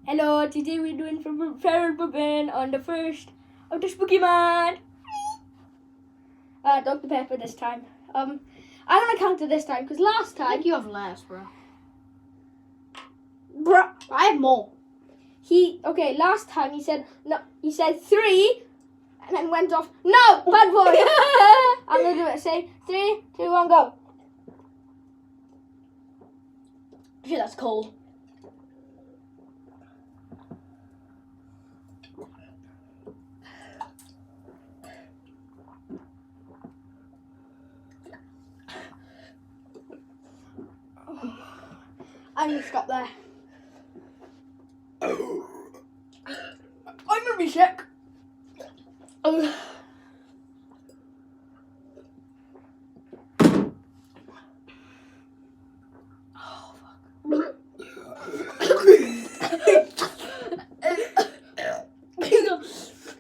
Hello, today we're doing feral burping on the first of the spooky month. Dr. Pepper this time. I'm gonna count it this time because last I time think you have less, bro. bruh, I have more. last time he said no. He said 3, and then went off. No, bad boy. I'm gonna do it. Say 3, 2, 1, go. Shit, that's cold. I'm gonna stop there. I'm gonna be sick.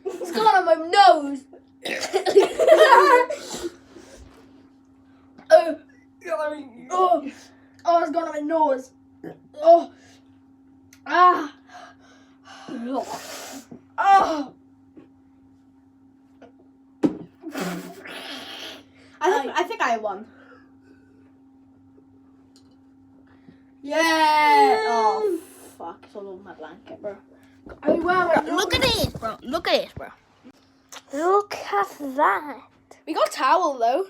It's gone on my nose. Oh, it's gone on my nose. Oh. Ah. Oh. I think I won. Yeah. Oh, fuck. It's all over my blanket, bro. Look at this, bro. Look at this, bro. Look at that. We got a towel, though.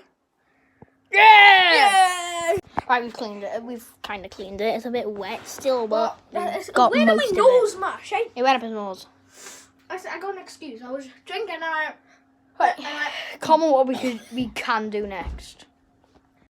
Yeah. Right, we've cleaned it. We've kind of cleaned it. It's a bit wet still, but It's got where most did of my it. nose mash, eh? It went up his nose. I got an excuse. I was drinking and Comment what we can do next.